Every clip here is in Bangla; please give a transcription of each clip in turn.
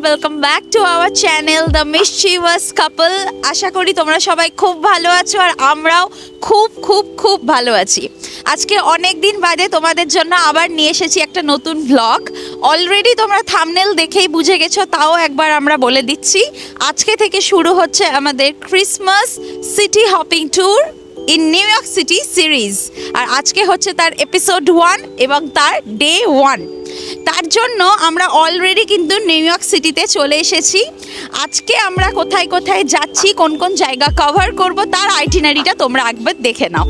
Welcome back to our channel the mischievous couple. আশা করি তোমরা সবাই খুব ভালো আছো আর আমরাও খুব খুব খুব ভালো আছি। আজকে অনেক দিন বাদে তোমাদের জন্য আবার নিয়ে এসেছি একটা নতুন ব্লগ। অলরেডি তোমরা থাম্বনেল দেখেই বুঝে গেছো, তাও একবার আমরা বলে দিচ্ছি। আজকে থেকে শুরু হচ্ছে আমাদের Christmas city hopping tour in New York city series. আর আজকে হচ্ছে তার এপিসোড 1 এবং তার ডে 1। তার জন্য আমরা অলরেডি কিন্তু নিউ ইয়র্ক সিটিতে চলে এসেছি। আজকে আমরা কোথায় কোথায় যাচ্ছি, কোন কোন জায়গা কভার করব, তার আইটিনারিটা তোমরা একবার দেখে নাও।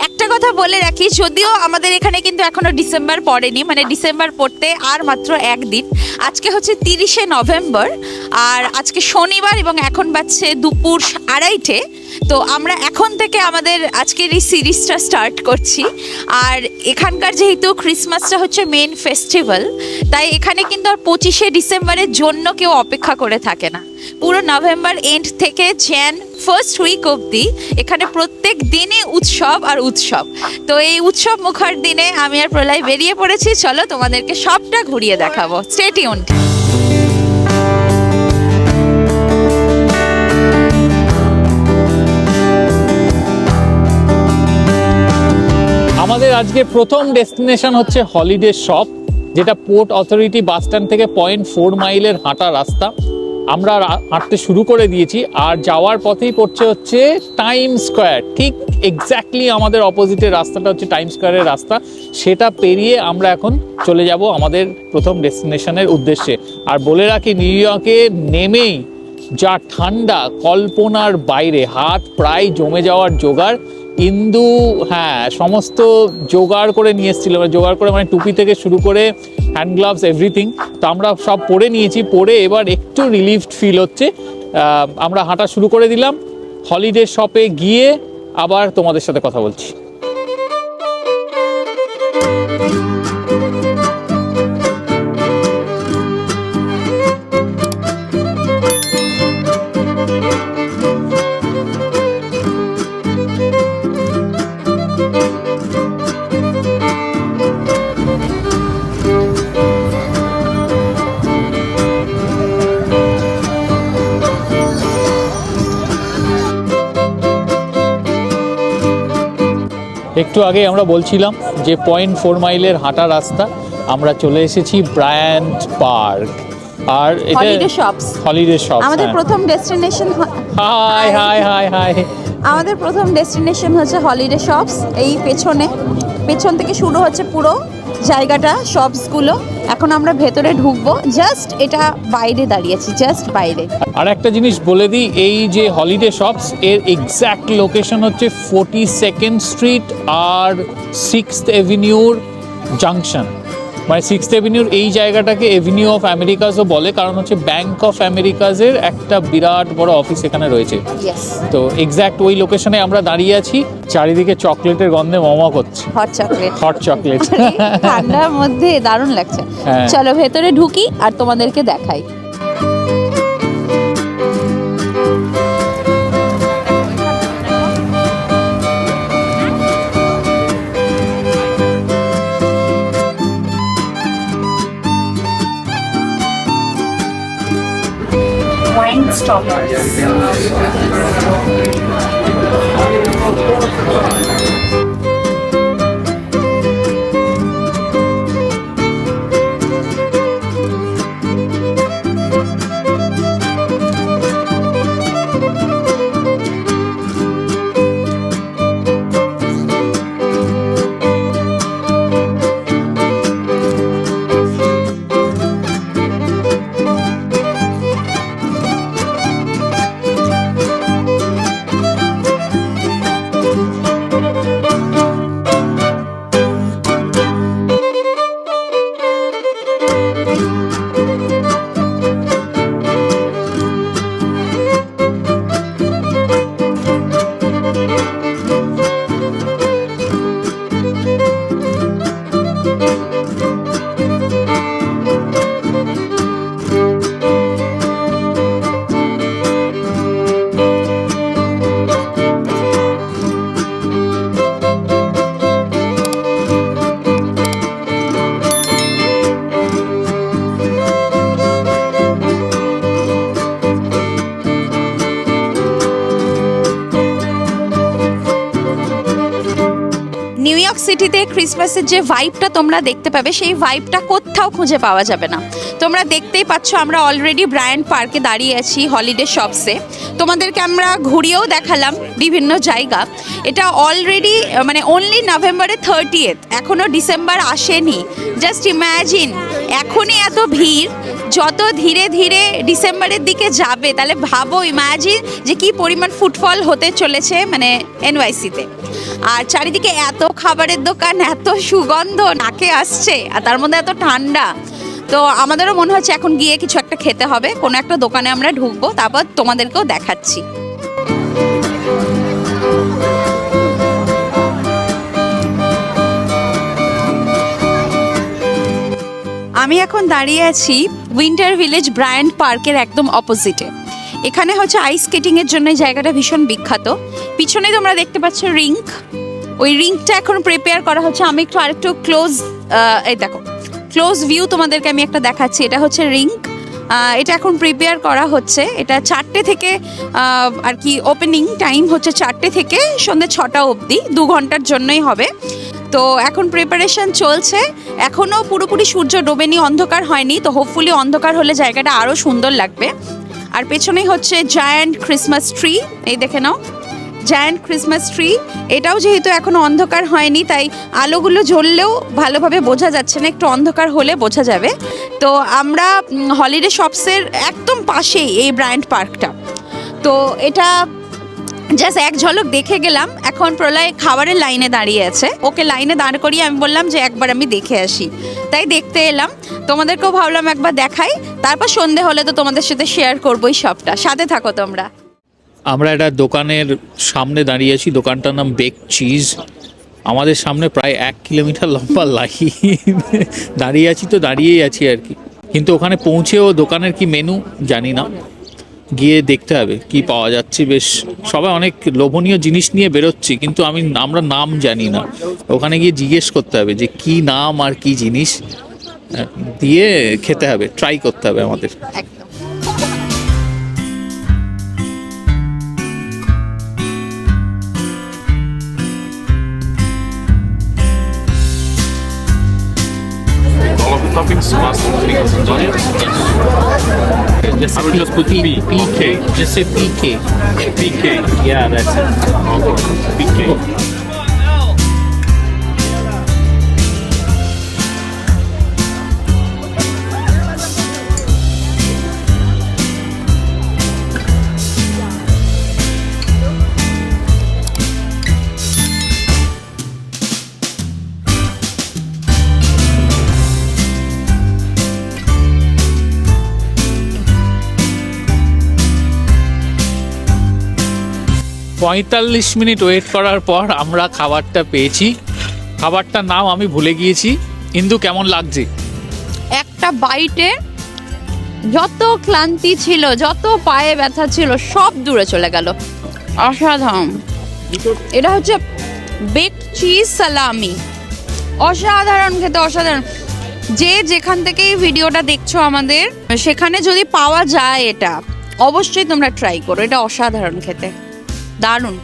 একটা কথা বলে রাখি, যদিও আমাদের এখানে কিন্তু এখনো ডিসেম্বর পড়েনি, মানে ডিসেম্বর পড়তে আর মাত্র একদিন। আজকে হচ্ছে 30শে নভেম্বর আর আজকে শনিবার এবং এখন বাজছে দুপুর 2:30। তো আমরা এখন থেকে আমাদের আজকের এই সিরিজটা স্টার্ট করছি। আর এখানকার যেহেতু ক্রিসমাসটা হচ্ছে মেন ফেস্টিভ্যাল, তাই এখানে কিন্তু আর 25শে ডিসেম্বরের জন্য কেউ অপেক্ষা করে থাকে না। পুরো নভেম্বর এন্ড থেকে জ্যান ফার্স্ট উইক অবধি এখানে প্রত্যেক দিনই উৎসব আর উৎসব। তো এই উৎসব মুখর দিনে আমি আর প্রলয় বেরিয়ে পড়েছি। চলো তোমাদেরকে সবটা ঘুরিয়ে দেখাবো। Stay tuned. আমাদের আজকে প্রথম ডেস্টিনেশন হচ্ছে হলিডে শপ, যেটা পোর্ট অথরিটি বাস স্ট্যান্ড থেকে 0.4 মাইলের হাঁটা রাস্তা। আমরা হাঁটতে শুরু করে দিয়েছি আর যাওয়ার পথেই পড়ছে হচ্ছে টাইম স্কোয়ার। ঠিক এক্স্যাক্টলি আমাদের অপোজিটের রাস্তাটা হচ্ছে টাইম স্কোয়ারের রাস্তা। সেটা পেরিয়ে আমরা এখন চলে যাব আমাদের প্রথম ডেস্টিনেশনের উদ্দেশ্যে। আর বলে রাখি, নিউ ইয়র্কে নেমেই যা ঠান্ডা, কল্পনার বাইরে, হাত প্রায় জমে যাওয়ার জোগাড়। ইন্দু সমস্ত জোগাড় করে নিয়ে এসেছিল, জোগাড় করে মানে টুপি থেকে শুরু করে হ্যান্ড গ্লাভস এভরিথিং। তো আমরা সব পরে নিয়েছি, পরে এবার একটু রিলিফড ফিল হচ্ছে। আমরা হাঁটা শুরু করে দিলাম। হলিডে শপে গিয়ে আবার তোমাদের সাথে কথা বলছি। একটু আগে আমরা বলছিলাম যে 0.4 মাইলের হাঁটা রাস্তা, আমরা চলে এসেছি ব্রায়ান্ট পার্ক। আর এটা হলিডে শপস। আমাদের প্রথম destination high high high high আমাদের প্রথম ডেস্টিনেশন হচ্ছে হলিডে শপস। এই পেছন থেকে শুরু হচ্ছে পুরো জায়গাটা, শপসগুলো। এখন আমরা ভেতরে ঢুকবো। জাস্ট এটা বাইরে দাঁড়িয়েছি, জাস্ট বাইরে। আর একটা জিনিস বলে দিই, এই যে হলিডে শপস এর এক্স্যাক্ট লোকেশন হচ্ছে 42nd স্ট্রিট আর 6th এভিনিউর জাংশন। মানে 6th এভিনিউর এই জায়গাটাকে এভিনিউ অফ আমেরিকাসও বলে, কারণ হচ্ছে ব্যাংক অফ আমেরিকাসের একটা বিরাট বড় অফিস এখানে রয়েছে। Yes. তো এক্স্যাক্ট ওই লোকেশনে আমরা দাঁড়িয়ে আছি। চারিদিকে চকলেটের গন্ধে মমক হচ্ছে। হট চকলেট ঠান্ডার মধ্যে দারুণ লাগছে। চলো ভেতরে ঢুকি আর তোমাদেরকে দেখাই। Wine Stoppers. ইয়র্ক সিটিতে ক্রিসমাসের যে ভাইবটা তোমরা দেখতে পাবে সেই ভাইবটা কোথাও খুঁজে পাওয়া যাবে না। তোমরা দেখতেই পাচ্ছ আমরা অলরেডি ব্রায়ান্ট পার্কে দাঁড়িয়ে আছি হলিডে শপসে। তোমাদেরকে আমরা ঘুরিয়েও দেখালাম বিভিন্ন জায়গা। এটা অলরেডি মানে অনলি নভেম্বরের 30th, এখনও ডিসেম্বর আসেনি। জাস্ট ইম্যাজিন এখনই এত ভিড়, যত ধীরে ধীরে ডিসেম্বরের দিকে যাবে তাহলে ভাবো, ইম্যাজিন যে কি পরিমাণ ফুটফল হতে চলেছে মানে এনওয়াইসিতে। আর চারিদিকে এত খাবারের দোকান, এত সুগন্ধ নাকে আসছে, আর তার মধ্যে এত ঠান্ডা। তো আমাদেরও মনে হচ্ছে এখন গিয়ে কিছু একটা খেতে হবে, কোনো একটা দোকানে আমরা ঢুকবো, তারপর তোমাদেরকেও দেখাচ্ছি। আমি এখন দাঁড়িয়ে আছি উইন্টার ভিলেজ ব্রায়ান্ট পার্কের একদম অপোজিটে। এখানে হচ্ছে আইস স্কেটিংয়ের জন্য এই জায়গাটা ভীষণ বিখ্যাত। পিছনে তোমরা দেখতে পাচ্ছ রিঙ্ক, ওই রিঙ্কটা এখন প্রিপেয়ার করা হচ্ছে। আমি একটু আরেকটু ক্লোজ, এই দেখো ক্লোজ ভিউ তোমাদেরকে আমি একটা দেখাচ্ছি। এটা হচ্ছে রিঙ্ক, এটা এখন প্রিপেয়ার করা হচ্ছে। এটা 4টে থেকে আর কি ওপেনিং টাইম হচ্ছে 4টে থেকে সন্ধ্যে 6টা অবধি, 2 ঘন্টার জন্যই হবে। তো এখন প্রিপারেশন চলছে, এখনও পুরোপুরি সূর্য ডোবেনি, অন্ধকার হয়নি। তো হোপফুলি অন্ধকার হলে জায়গাটা আরও সুন্দর লাগবে। আর পেছনেই হচ্ছে জায়ান্ট ক্রিসমাস ট্রি, এই দেখে নাও জায়ান্ট ক্রিসমাস ট্রি। এটাও যেহেতু এখনও অন্ধকার হয়নি তাই আলোগুলো জ্বললেও ভালোভাবে বোঝা যাচ্ছে না, একটু অন্ধকার হলে বোঝা যাবে। তো আমরা হলিডে শপসের একদম পাশেই এই ব্রায়ান্ট পার্কটা। তো এটা জাস্ট এক ঝলক দেখে গেলাম। এখন প্রলয় খাবারের লাইনে দাঁড়িয়ে আছে, ওকে লাইনে দাঁড় করিয়ে আমি বললাম যে একবার আমি দেখে আসি, তাই দেখতে এলাম। তোমাদেরকেও ভাবলাম একবার দেখাই, তারপর সন্ধে হলে তো তোমাদের সাথে শেয়ার করবোই সবটা। সাথে থাকো তোমরা। আমরা একটা দোকানের সামনে দাঁড়িয়ে আছি, দোকানটার নাম বেক চিজ। আমাদের সামনে প্রায় 1 কিলোমিটার লম্বা লাইন, দাঁড়িয়ে আছি তো দাঁড়িয়েই আছি আর কি। কিন্তু ওখানে পৌঁছেও দোকানের কি মেনু জানি না, গিয়ে দেখতে হবে কি পাওয়া যাচ্ছে। বেশ সবাই অনেক লোভনীয় জিনিস নিয়ে বেরোচ্ছি, কিন্তু আমরা নাম জানি না। ওখানে গিয়ে জিজ্ঞেস করতে হবে যে কি নাম আর কি জিনিস, দিয়ে খেতে হবে, ট্রাই করতে হবে আমাদের। একদম। All of the toppings, mustard, pickles, and onions. Just I will just put P. PK. Just say PK. PK. Yeah, that's it. Okay. PK. 45 minute wait করার পর আমরা খাবারটা পেয়েছি। খাবারটার নাম আমি ভুলে গিয়েছি। কিন্তু কেমন লাগছে? একটা বাইটে যত ক্লান্তি ছিল, যত পায়ে ব্যথা ছিল, সব দূরে চলে গেল। অসাধারণ। এটা হচ্ছে বেক চিজ সালামি, অসাধারণ খেতে, অসাধারণ। যে যেখান থেকে এই ভিডিওটা দেখছো আমাদের, সেখানে যদি পাওয়া যায় এটা অবশ্যই তোমরা ট্রাই করো। এটা অসাধারণ খেতে, দারুণ।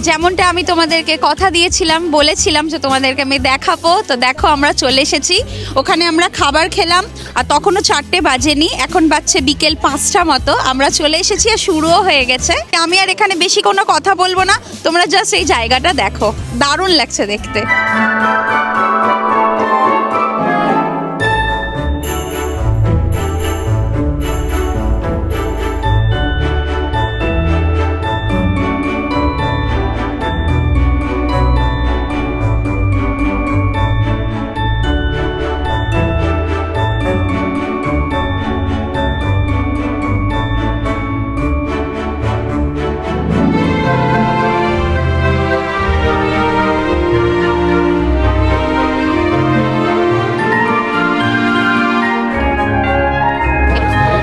যেমনটা আমি তোমাদেরকে কথা দিয়েছিলাম, বলেছিলাম যে তোমাদেরকে আমি দেখাবো, তো দেখো আমরা চলে এসেছি। ওখানে আমরা খাবার খেলাম আর তখনও 4টে বাজেনি, এখন বাজছে বিকেল 5টা মতো। আমরা চলে এসেছি আর শুরুও হয়ে গেছে। আমি আর এখানে বেশি কোনো কথা বলবো না, তোমরা জাস্ট এই জায়গাটা দেখো, দারুণ লাগছে দেখতে।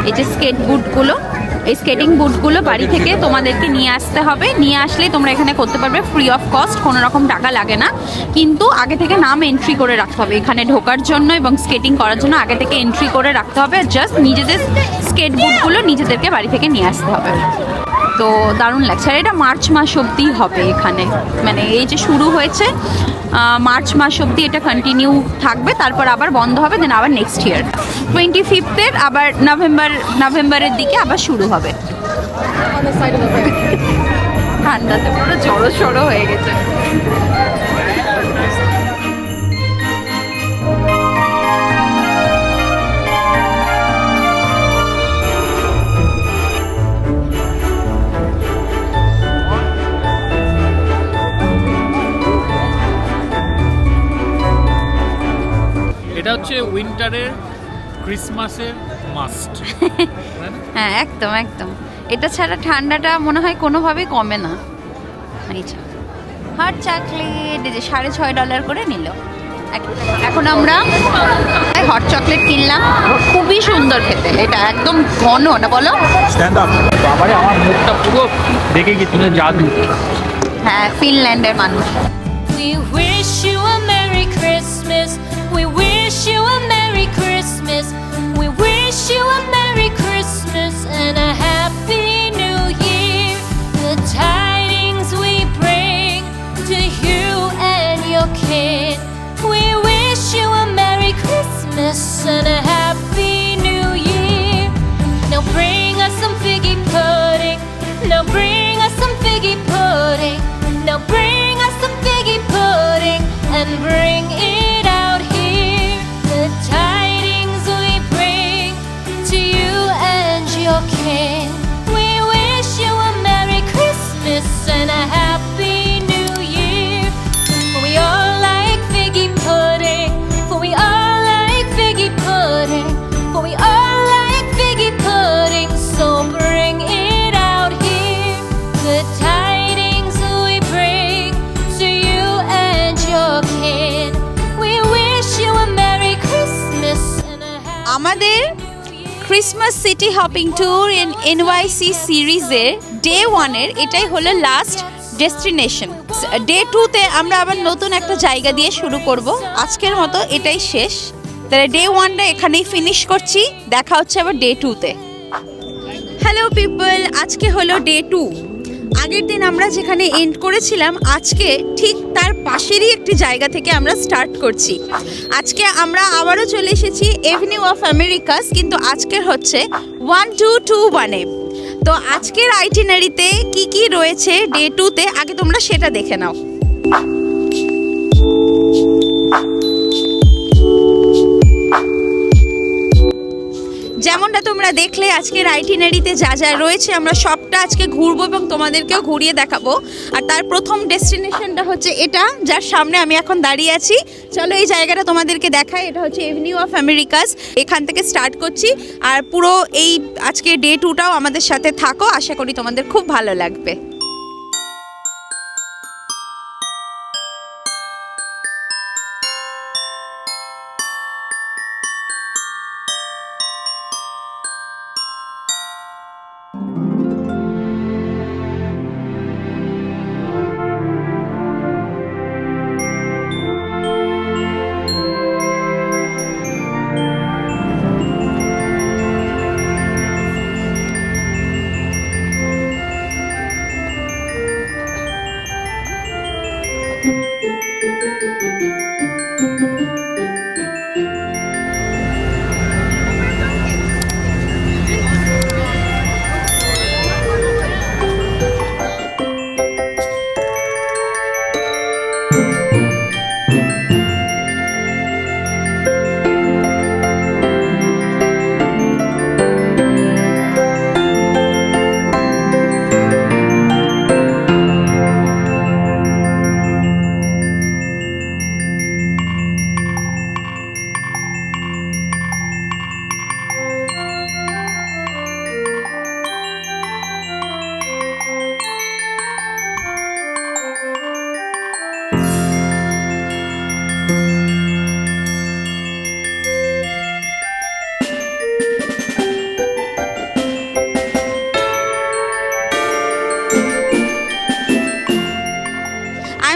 এই যে স্কেট বুটগুলো, এই স্কেটিং বুটগুলো বাড়ি থেকে তোমাদেরকে নিয়ে আসতে হবে, নিয়ে আসলেই তোমরা এখানে করতে পারবে ফ্রি অফ কস্ট, কোনো রকম টাকা লাগে না। কিন্তু আগে থেকে নাম এন্ট্রি করে রাখতে হবে এখানে ঢোকার জন্য, এবং স্কেটিং করার জন্য আগে থেকে এন্ট্রি করে রাখতে হবে। জাস্ট নিজেদের স্কেট বুটগুলো নিজেদেরকে বাড়ি থেকে নিয়ে আসতে হবে। তো দারুণ লাগছে। আর এটা মার্চ মাস অবধি হবে এখানে, মানে এই যে শুরু হয়েছে মার্চ মাস অবধি এটা কন্টিনিউ থাকবে, তারপর আবার বন্ধ হবে, দেন আবার নেক্সট ইয়ার 25th আবার নভেম্বরের দিকে আবার শুরু হবে। ঠান্ডাতে পুরো জড়ো সড়ো হয়ে গেছে। এটা হচ্ছে উইন্টারের ক্রিসমাসের মাস্ট। হ্যাঁ একদম একদম, এটা ছাড়া ঠান্ডাটা মনে হয় কোনোভাবেই কমে না। হট চকলেট এই যে $6.5 করে নিল। এখন আমরা হট চকলেট কিনলাম, খুবই সুন্দর খেতে, এটা একদম ঘন না বলো? বাবারে আমার মুখটা পুরো দেখে কি তুমি জাদু। হ্যাঁ ফিনল্যান্ডের মানুষ। We wish you a Merry Christmas. We wish you a Merry Christmas. We wish you a Merry Christmas and a Happy New Year. The tidings we bring to you and your kid. We wish you a Merry Christmas and a Happy New Year. Now bring us some figgy pudding. Now bring us some figgy pudding. Now bring us some figgy pudding and bring it out here. The tidings we bring to you and your kin. We wish you a Merry Christmas and a Happy New Year. For we all like figgy pudding. For we all like figgy pudding. For we all like figgy pudding. So bring it out here. The tidings we bring to you and your kin. We wish you a Merry Christmas and a Happy আমাদের Christmas city hopping tour in NYC সিরিজের ডে 1-এর এটাই হলো লাস্ট ডেস্টিনেশন। ডে 2-তে আমরা আবার নতুন একটা জায়গা দিয়ে শুরু করব। আজকের মতো এটাই শেষ, তাহলে ডে 1টা এখানেই ফিনিশ করছি। দেখা হচ্ছে আবার ডে 2-তে। হ্যালো পিপল, আজকে হলো ডে 2। আগের দিন আমরা যেখানে এন্ড করেছিলাম, আজকে ঠিক তার পাশেরই একটি জায়গা থেকে আমরা স্টার্ট করছি। আজকে আমরা আবারও চলে এসেছি এভিনিউ অফ আমেরিকাস, কিন্তু আজকের হচ্ছে 1221-এ। তো আজকের আইটিনারিতে কি কি রয়েছে ডে 2-তে, আগে তোমরা সেটা দেখে নাও। যেমনটা তোমরা দেখলে আজকের আইটিনারিতে যা যা রয়েছে আমরা সবটা আজকে ঘুরবো এবং তোমাদেরকেও ঘুরিয়ে দেখাবো। আর তার প্রথম ডেস্টিনেশনটা হচ্ছে এটা, যার সামনে আমি এখন দাঁড়িয়ে আছি। চলো এই জায়গাটা তোমাদেরকে দেখাই। এটা হচ্ছে এভিনিউ অফ আমেরিকাস, এখান থেকে স্টার্ট করছি। আর পুরো এই আজকে ডে 2টাও আমাদের সাথে থাকো, আশা করি তোমাদের খুব ভালো লাগবে।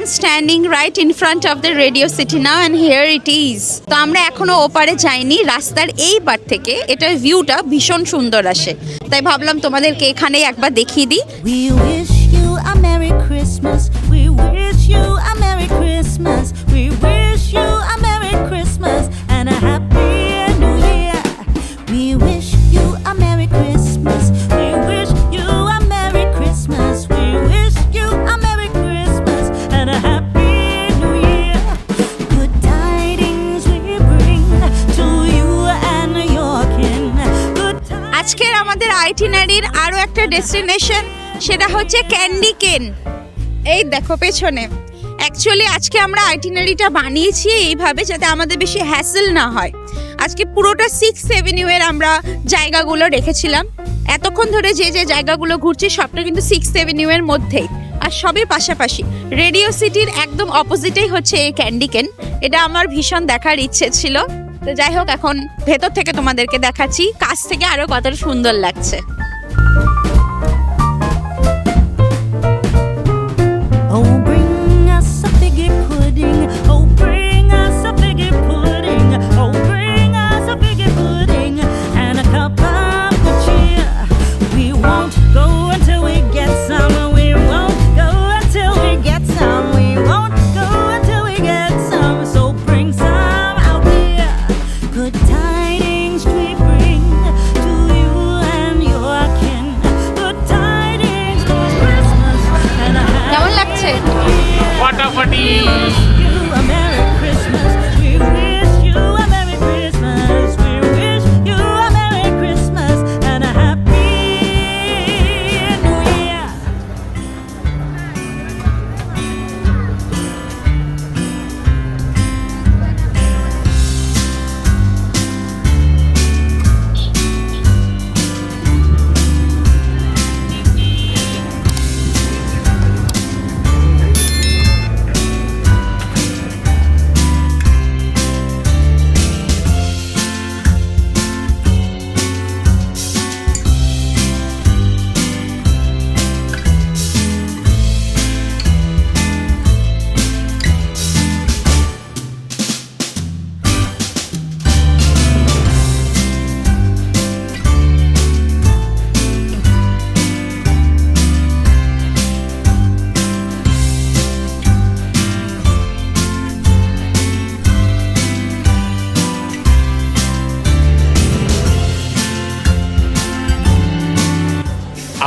am standing right in front of the Radio City now and here it is. তো আমরা এখনো ওপারে যাইনি, রাস্তার এই পার থেকে এটার ভিউটা ভীষণ সুন্দর আসে, তাই ভাবলাম তোমাদেরকে এখানেই একবার দেখিয়ে দিই। We wish you a Merry Christmas. We wish you a Merry Christmas. We wish you a Merry Christmas and a Happy New Year. We wish you a Merry Christmas. We wish you a Merry Christmas. We wish you a Merry Christmas and a Happy New Year. Good tidings we bring to you and your kin. Good tidings. আজকের আমাদের আইটিনারির আরো একটা ডেস্টিনেশন, সেটা হচ্ছে ক্যান্ডি কেন। এই দেখো পেছনে। অ্যাকচুয়ালি আজকে আমরা আইটিনারিটা বানিয়েছি এইভাবে যাতে আমাদের বেশি হ্যাসেল না হয়। আজকে পুরোটা 6th Avenue এর আমরা জায়গাগুলো রেখেছিলাম। এতক্ষণ ধরে যে যে জায়গাগুলো ঘুরছি সবটা কিন্তু 6th Avenue এর মধ্যেই, আর সবই পাশাপাশি। রেডিও সিটির একদম অপোজিটেই হচ্ছে এই ক্যান্ডি কেন। এটা আমার ভীষণ দেখার ইচ্ছে ছিল, তো যাই হোক এখন ভেতর থেকে তোমাদেরকে দেখাচ্ছি, কাছ থেকে আরো কতটা সুন্দর লাগছে। Oh, bring us a figgy pudding. Oh, bring us a figgy pudding. Oh, bring us a figgy pudding and a cup of good cheer. We won't go until we get some. We won't go until we get some. We won't go until we get some. So bring some out here. Good tidings we bring to you and your kin. Good tidings for Christmas and a কেমন লাগছে? ফাটাফাটি। you a Merry Christmas. We wish you a Merry Christmas. We wish you a Merry Christmas and a Happy New Year.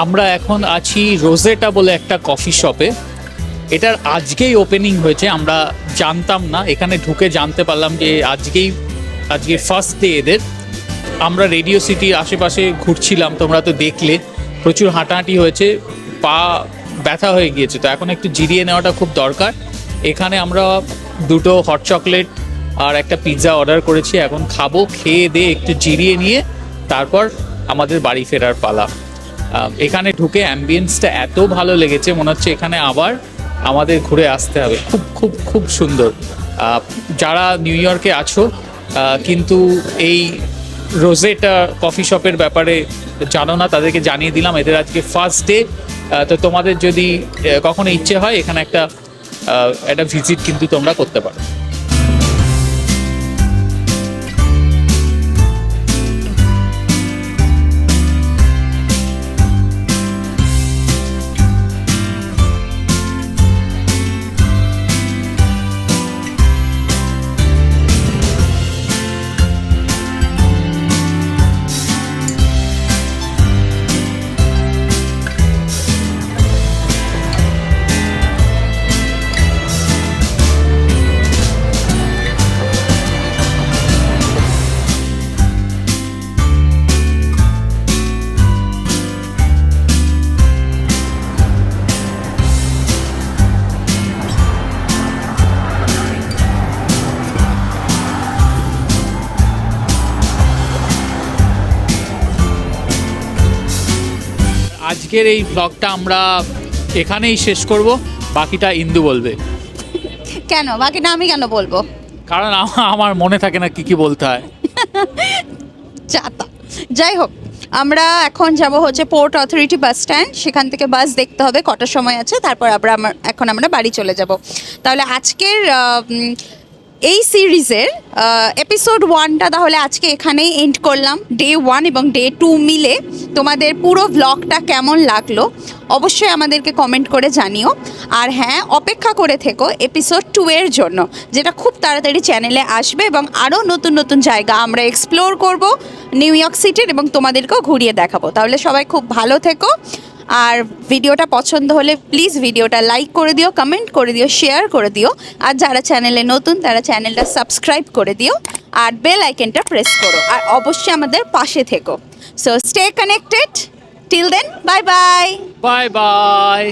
আমরা এখন আছি রোজেটা বলে একটা কফি শপে। এটার আজকেই ওপেনিং হয়েছে, আমরা জানতাম না, এখানে ঢুকে জানতে পারলাম যে আজকে ফার্স্ট ডে এদের। আমরা রেডিও সিটির আশেপাশে ঘুরছিলাম, তোমরা তো দেখলে প্রচুর হাঁটাহাঁটি হয়েছে, পা ব্যথা হয়ে গিয়েছে, তো এখন একটু জিরিয়ে নেওয়াটা খুব দরকার। এখানে আমরা 2টো হট চকলেট আর একটা পিৎজা অর্ডার করেছি, এখন খাবো, খেয়ে দিয়ে একটু জিরিয়ে নিয়ে তারপর আমাদের বাড়ি ফেরার পালা। এখানে ঢুকে অ্যাম্বিয়েন্সটা এত ভালো লেগেছে, মনে হচ্ছে এখানে আবার আমাদের ঘুরে আসতে হবে। খুব খুব খুব সুন্দর। যারা নিউ ইয়র্কে আছো কিন্তু এই রোজেটা কফি শপের ব্যাপারে জানো না, তাদেরকে জানিয়ে দিলাম, এদের আজকে ফার্স্ট ডে। তো তোমাদের যদি কখনো ইচ্ছে হয় এখানে একটা ভিজিট কিন্তু তোমরা করতে পারো। আজকের এই ব্লগটা আমরা এখানেই শেষ করব, বাকিটা ইন্দু বলবে। কেন বাকিটা আমি কেন বলবো? কারণ আমার মনে থাকে না কি কি বলতে হয়। চাতা। যাই হোক, আমরা এখন যাব হচ্ছে পোর্ট অথরিটি বাস স্ট্যান্ড, সেখান থেকে বাস দেখতে হবে কটার সময় আছে, তারপর এখন আমরা বাড়ি চলে যাব। তাহলে আজকের এই সিরিজের এপিসোড 1টা তাহলে আজকে এখানেই এন্ড করলাম। ডে 1 এবং ডে 2 মিলে তোমাদের পুরো ব্লগটা কেমন লাগলো অবশ্যই আমাদেরকে কমেন্ট করে জানিও। আর হ্যাঁ, অপেক্ষা করে থেকো এপিসোড 2 এর জন্য, যেটা খুব তাড়াতাড়ি চ্যানেলে আসবে এবং আরও নতুন নতুন জায়গা আমরা এক্সপ্লোর করব নিউ ইয়র্ক সিটির, এবং তোমাদেরকেও ঘুরিয়ে দেখাবো। তাহলে সবাই খুব ভালো থেকো, আর ভিডিওটা পছন্দ হলে প্লিজ ভিডিওটা লাইক করে দিও, কমেন্ট করে দিও, শেয়ার করে দিও। আর যারা চ্যানেলে নতুন তারা চ্যানেলটা সাবস্ক্রাইব করে দিও, আর বেল আইকনটা প্রেস করো, আর অবশ্যই আমাদের পাশে থেকো। So stay connected, till then, bye bye. Bye by.